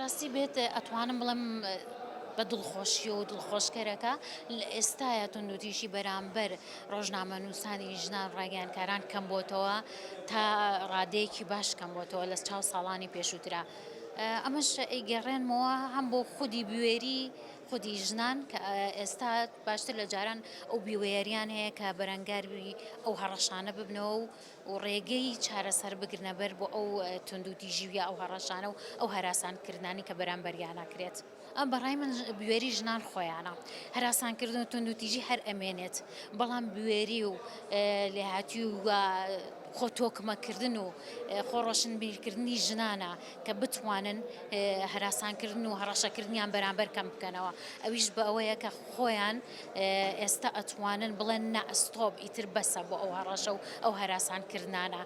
بەڕاستی بێت ئەتوانم بڵێم بە دڵخۆشی و دڵخۆشکەرەکە لە ئێستاە توندوتیژی بەرامبەر ڕۆژنامە نووسانی ژنان ڕاگەیاندکاران کەم بۆتەوە تا ڕادەیەکی باش کەم بۆتەوە لە چاو ساڵانی پێشووترا. ئەمەش ئەیگەڕێنمەوە هەم بۆ خودی بوێری خودی ژنان کە ئێستا باشتر لە جاران ئەو بیوێریان هەیە کە بەرەنگاربی ئەو هەڕەشانە ببنەوە و ڕێگەی چارەسەر بگرنە بەر بۆ ئەو توندوتیژیویە ئەو هەڕەشانە و ئەو هەراسانکردانی کە بەرامبەریان ناکرێت. ئەم بەڕای من بوێری ژنان خۆیانە هەراسانکردن و توندوتیژی هەر ئەمێنێت بەڵام بوێری و لێهاتی و خۆتۆکمەکردن و خۆڕۆشنبیرکردنی ژنانە کە بتوانن هەراسانکردن و هەڕەشەکردنیان بەرامبەر کەم بکەنەوە ئەویش بە ئەوەیە کە خۆیان ئێستا ئەتوانن بڵێن نائستۆب ئیتر بەسە بۆ ئەو هەڕەشە و ئەو هەراسانکردانە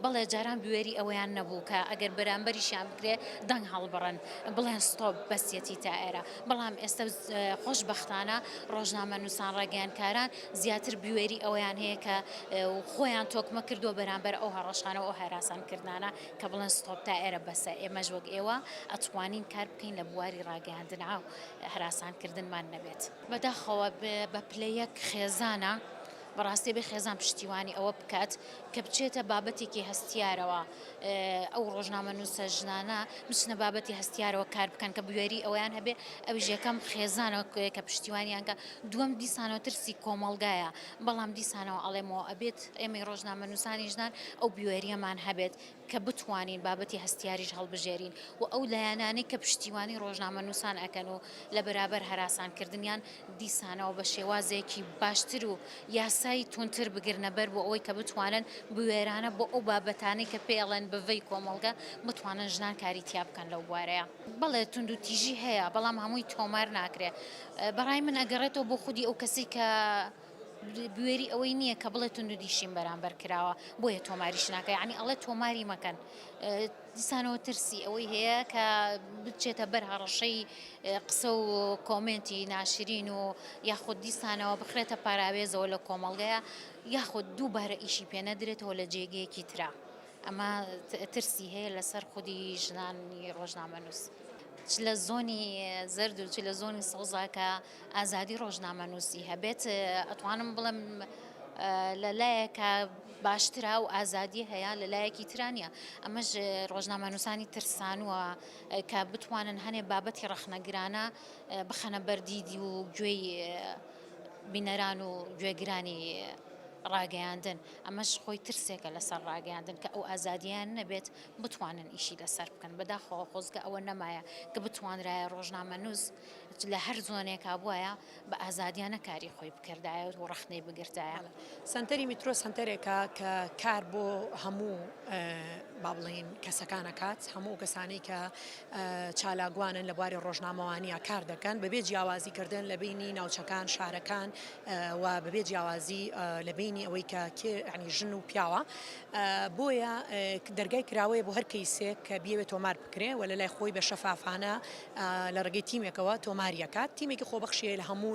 بەڵێ جاران بوێری ئەوەیان نەبوو کە ئەگەر بەرامبەریشیان بکرێ دەنگ هەڵبڕن بڵێن ستۆب بەسیەتی تا ئێرە بەڵام ئێستا خۆشبەختانە ڕۆژنامە نووسان ڕاگەیاندکاران زیاتر بوێری ئەویان هەیە کە خۆیان تۆکمە کردووە بەرامبەر ئەو هەڕەشانە و هەراسانکردانە کە بڵێن ستۆپ تا ئێرە بەسە ئێمەش وەک ئێوە ئەتوانین کار بکەین لە بواری ڕاگەیاندنە و هەراسانکردنمان نەبێت بەداخەوە بە پلەیەک خێزانە بەڕاستی بێ خێزان پشتیوانی ئەوە بکات کە بچێتە بابەتێکی هەستیارەوە ئەو ڕۆژنامە نووسە ژنانە بچنە بابەتی هەستیارەوە کار بکەن کە بوێری ئەویان هەبێ ئەویش یەکەم خێزانەوە کە پشتیوانیانکە دووەم دیسانەوە ترسی کۆمەڵگایە بەڵام دیسانەوە ئەڵێمەوە ئەبێت ئێمەی ڕۆژنامە نووسانی ژنان ئەو بوێریەمان هەبێت کە بتوانین بابەتی هەستیاریش هەڵبژێرین و ئەو لایەنانەی کە پشتیوانی ڕۆژنامە نووسان ئەکەن و لە بەرابەر هەراسانکردنیان دیسانەوە بە شێوازێکی باشتر و یاسایی تونتر بگرنە بەر بۆ ئەوەی کە بتوانن بوێرانە بۆ ئەو بابەتانەی کە پێڵێن بڤەی کۆمەڵگە بتوانن ژنان کاری تیا بکەن لەو بوارەیە بەڵێ توندوتیژی هەیە بەڵام هەمووی تۆمار ناکرێت بەڕای من ئەگەڕێتەوە بۆ خودی ئەو کەسی کە بوێری ئەوەی نییە کە بڵێ توندوتیژیم بەرامبەر کراوە بۆیە تۆماریش ناکە یعنی ئەڵێ تۆماری مەکەن دیسانەوە ترسی ئەوەی هەیە کە بچێتە بەر هەڕەشەی قسە و کۆمنتی ناشرین و یاخود دیسانەوە بخرێتە پاراوێزەوە لە کۆمەڵگەیە یاخود دووبارە ئیشی پێ نەدرێتەوە لە جێگەیەکی ترا ئەمە ترسی هەیە لەسەر خودی ژنانی ڕۆژنامە نووس. چ لە زۆنی زەرد و چ لە زۆنی سەوزاکە ئازادی ڕۆژنامە نووسی هەبێت ئەتوانم بڵێم لەلایەکە باشترا و ئازادی هەیە لە لایەکی ترانیە ئەمەش ڕۆژنامە نووسانی ترسانووە کە بتوانن هەنێ بابەتی ڕەخنەگرانە بخەنە بەردیدی و گوێی بینەران و گوێگرانی ڕاگەیاندن ئەمەش خۆی ترسێکە لەسەر ڕاگەیاندن کە ئەو ئازادیان نەبێت بتوانن ئیشی لەسەر بکەن بەداخەوە خۆزگە ئەوە نەمایە کە بتوانرایە ڕۆژنامە نووس لە هەر زۆنێکا بووایە بە ئازادیانە کاری خۆی بکردایە و ڕەخنەی بگرتایە. سنتەری میترۆ سنتەرێکە کە کار بۆ هەموو با بڵین کەسەکانە کات هەموو کەسانی کە چالاگوانن لە بواری ڕۆژنامەوانیە کار دەکەن بەبێ جیاوازیکردن لە بینی ناوچەکان شارەکان و بەبێ جیاوازی لە بینی ئەوەی کە ینی ژن و پیاوە بۆیە دەرگای کراوەیە بۆ هەر کەیسێک کە بیەوێت تۆمار بکرێ و لە لای خۆی بە شەفافانە لە ڕێگەی تیمێکەوە تۆماریەکات تیمێکی خۆبەخشیە لە هەموو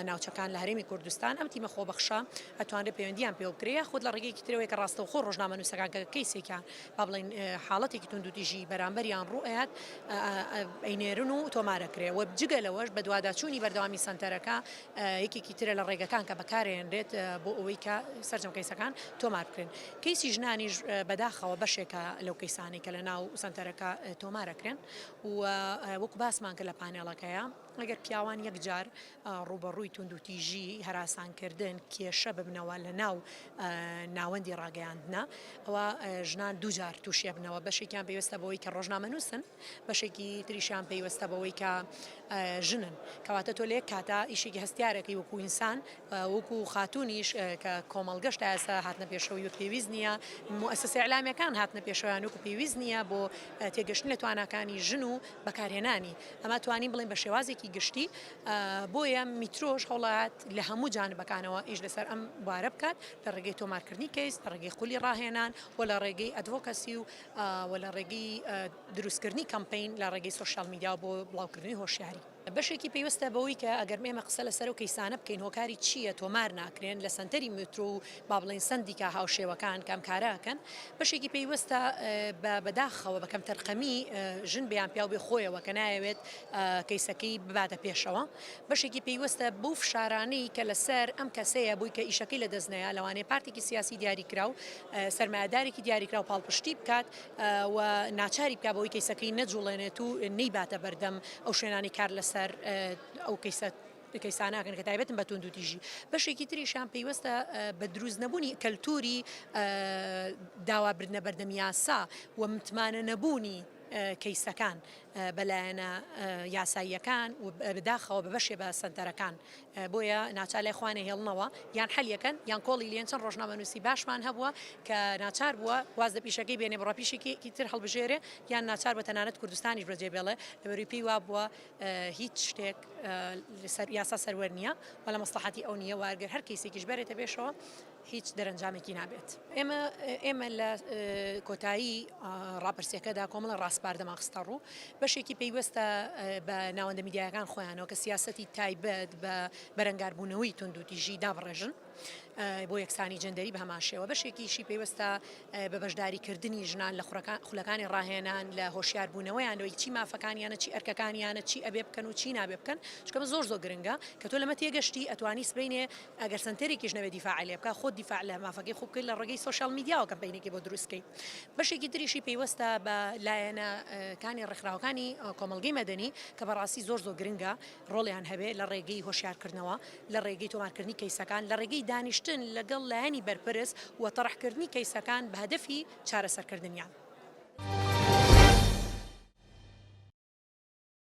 ناوچەکان لە هەرێمی کوردستان ئەم تیمە خۆبەخشە ئەتوانرێت پەیوەندیان پێ بکرێ خود لە ڕێگەیەکی ترەوەی کە ڕاستەوخۆ ڕۆژنامە نووسەکان کە کەیسێکیان با بڵین حاڵەتێکی توندوتیژی بەرامبەریان ڕوئات ئەینێرن و تۆمارەکرێ و جگە لەوەش بە دوواداچوونی بەردەوامی سنتەرەکە یەکێکی ترە لە ڕێگەکان کە بەکارهێنرێت بۆ ئەوەی کە سەرجەم کەیسەکان تۆمار بکرێن کەیسی ژنانیش بەداخەوە بەشێکە لەو کەیسانی کە لە ناو سنتەرەکە تۆمارەکرێن و وەکو باسمان کە لە پانێڵەکەیە ئەگەر پیاوان یەکجار ڕوبەڕووی توندوتیژی هەراسانکردن کێشە ببنەوە لە ناو ناوەندی ڕاگەیاندنە ئەوە ژنان دووجار تووشێ بنەوە بەشێکیان پێویستە بەوەی کە ڕۆژنامە نووسن بەشێکی تریشیان پێویستە بەوەی کە ژنن کەواتە تۆ لێک کاتە ئیشێکی هەستیارێکی وەکو ئینسان وەکو خاتونیش کە کۆمەڵگەشت ئاسا هاتنە پێشەوەی و پێویست نییە مؤسسە ئیعلامیەکان هاتنە پێشەوەیان وەکو پێویست نییە بۆ تێگەشتن لە تواناکانی ژن و بەکارهێنانی ئەمە توانین بڵێن بە شێوازێکی گشتی بۆیە میترۆش هەوڵات لە هەموو جانبەکانەوە ئیش لەسەر ئەم بوارە بکات لە ڕێگەی تۆمارکردنی کەیس لە ڕێگەی خولی ڕاهێنان و لە ڕێگەی ئەدڤۆکەسی و لە ڕێگەی دروستکردنی کەمپین لە ڕێگەی سۆشیال میدیا بۆ بڵاوکردنی هۆشیاری. بەشێکی پێویستە بەوەی کە ئەگەر مێمە قسە لەسەر و کەیسانە بکەین هۆکاری چییە تۆمار ناکرێن لە سنتەری مترۆ و با بڵین سندیکە هاوشێوەکان کام کاراکەن بەشێکی پێویستە بەداخەوە بەکەم تەرقەمی ژن بیان پیا بێ خۆیەوە کە نایەوێت کەیسەکەی بباتە پێشەوە بەشێکی پێویستە بۆ فشارانەی کە لەسەر ئەم کەسەیە بووی کە ئیشەکەی لە دەستنەیە لەوانەیە پارتێکی سیاسی دیاریکرا و سەرمایه‌دارێکی دیاریکرا و پاڵپشتی بکات و ناچاری بکە بەوەی کەیسەکەی نەجوڵێنێت و نەیباتە بەردەم ئەو شوێنانی کار لەسەر ئەو کەیساناکەن کە تایبەتن بە تونند و تیژی بەشێکی تریشان پێیوەستە بە دروست نەبوونی کەلتوری داوابردنە بەردەم یاسا و متمانە نەبوونی کەیسەکان بەلایەنە یاساییەکان و بداخەوە بە بەشێ بە سنتەرەکان بۆیە ناچالای خوانێ هێڵنەوە یان حەلیەکەن یان کۆڵی لێن چەند ڕۆژنامەنووسی باشمان هەبووە کە ناچار بووە واز لە پیشەکەی بێنێ بڕاپیشێکی تر هەڵبژێرێ یان ناچار بە تەنانەت کوردستانیش بەجێ بێڵێ لەبەروی پێی وا بووە هیچ شتێک یاسا سەروەر نییە و لە مەسلحەتی ئەو نییە وارگەر هەر کەیسێکیش بەرێتە پێشەوە هیچ دەرەنجامێکی نابێت ئێمە لە کۆتایی ڕاپرسیەکەدا کۆمەڵە ڕاستپاردەماخستە ڕوو بەشێکی پێیوەستە بە ناوەندە میدیاکان خۆیانەوە کە سیاسەتی تایبەت بە بەرەنگاربوونەوەی تونند و تیژی دابڕێژن بۆ یەکسانی جەندەری بە هەماشەوە بەشێکیشی پێوەستە بە بەشداریکردنی ژنان لە خولەکانی ڕاهێنان لە هۆشیاربوونەوەیانەوەی چی مافەکانیانە چی ئەرکەکانیانە چی ئەبێ بکەن و چی نابێ بکەن چکەمە زۆر گرنگە کە تۆ لەمە تێگەشتی ئەتوانی سبینێ ئەگەر سنتەرێکیش نەوێت دیفاع لێ بکە خۆت دیفاع لە مافەکەی خوب کرد لە ڕێگەی سوشال میدیاوە کەمپینێکی بۆ دروستکەی بەشێکی تریشی پێوەستە بە لایەنەکانی ڕێکخراوەکانی کۆمەڵگەی مەدەنی کە بەڕاستی زۆر گرنگە ڕۆڵیان هەبێ لە ڕێگەی هۆشیارکردنەوە لە ڕێگەی تۆمارکردنی کەیسەکان لە ڕێگەی دانیشتن لەگەڵ لایەنی بەرپرس و تەڕەحکردنی کەیسەکان بە هەدەفی چارەسەرکردنیان